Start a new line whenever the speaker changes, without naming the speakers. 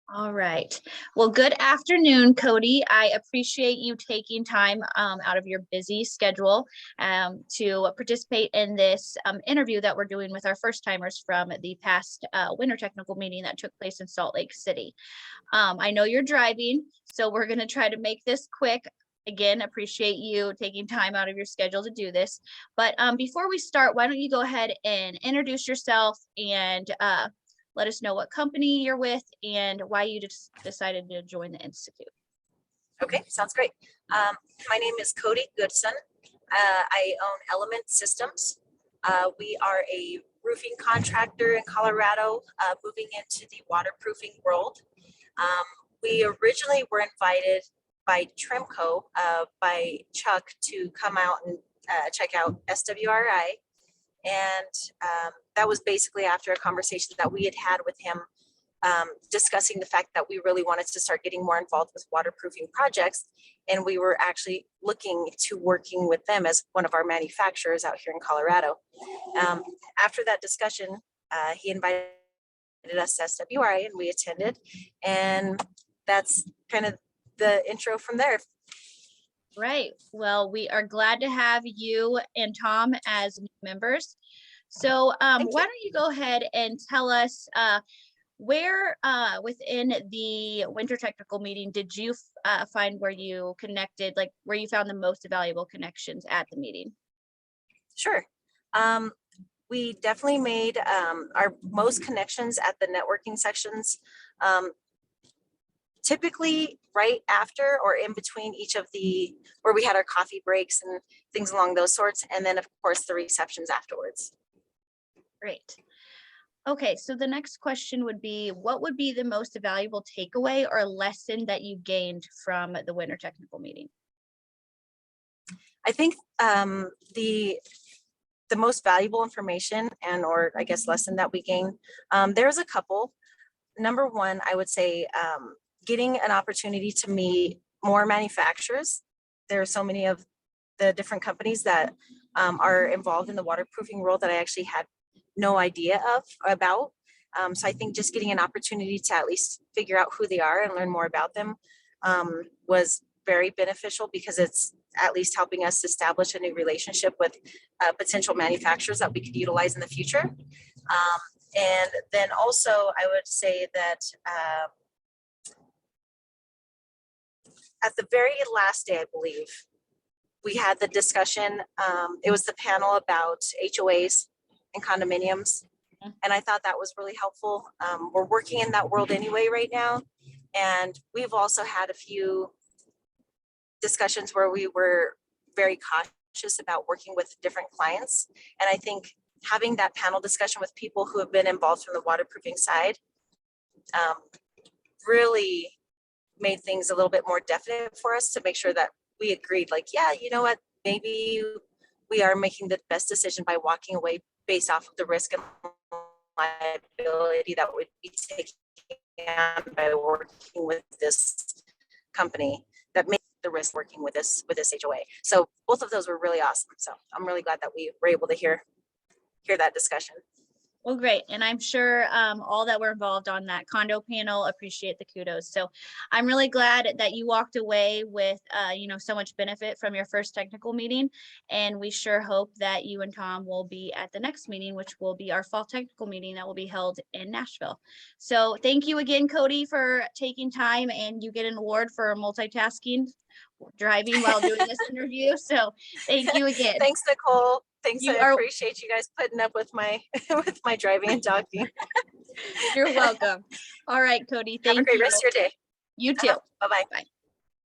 All right. Well, good afternoon, Cody. I appreciate you taking time out of your busy schedule to participate in this interview that we're doing with our first timers from the past winter technical meeting that took place in Salt Lake City. I know you're driving, so we're going to try to make this quick. Again, appreciate you taking time out of your schedule to do this. But before we start, why don't you go ahead and introduce yourself and let us know what company you're with and why you just decided to join the Institute.
Okay, sounds great. My name is Cody Goodson. I own Element Systems. We are a roofing contractor in Colorado, moving into the waterproofing world. We originally were invited by Trimco, by Chuck, to come out and check out SWRI. And that was basically after a conversation that we had with him, discussing the fact that we really wanted to start getting more involved with waterproofing projects. And we were actually looking to working with them as one of our manufacturers out here in Colorado. After that discussion, he invited us to SWRI and we attended. And that's kind of the intro from there.
Right. Well, we are glad to have you and Tom as members. So why don't you go ahead and tell us where within the winter technical meeting did you find where you connected, like where you found the most valuable connections at the meeting?
Sure. We definitely made our most connections at the networking sections. Typically right after or in between each of where we had our coffee breaks and things along those sorts. And then of course the receptions afterwards.
Great. Okay, so the next question would be, what would be the most valuable takeaway or lesson that you gained from the winter technical meeting?
I think the most valuable information or I guess lesson that we gained, there's a couple. Number one, I would say, getting an opportunity to meet more manufacturers. There are so many of the different companies that are involved in the waterproofing world that I actually had no idea about. So I think just getting an opportunity to at least figure out who they are and learn more about them was very beneficial, because it's at least helping us establish a new relationship with potential manufacturers that we could utilize in the future. And then also I would say that at the very last day, I believe, we had the discussion. It was the panel about HOAs and condominiums. And I thought that was really helpful. We're working in that world anyway right now. And we've also had a few discussions where we were very cautious about working with different clients. And I think having that panel discussion with people who have been involved from the waterproofing side really made things a little bit more definite for us, to make sure that we agreed, like, yeah, you know what, maybe we are making the best decision by walking away based off of the risk and liability that would be taken on by working with this company that made the risk working with this HOA. So both of those were really awesome. So I'm really glad that we were able to hear that discussion.
Well, great. And I'm sure all that were involved on that condo panel appreciate the kudos. So I'm really glad that you walked away with, so much benefit from your first technical meeting. And we sure hope that you and Tom will be at the next meeting, which will be our fall technical meeting that will be held in Nashville. So thank you again, Cody, for taking time, and you get an award for multitasking, driving while doing this interview. So thank you again.
Thanks, Nicole. Thanks. I appreciate you guys putting up with my with my driving and talking.
You're welcome. All right, Cody. Thank you.
Have a great rest of your day.
You too.
Bye-bye.
Bye.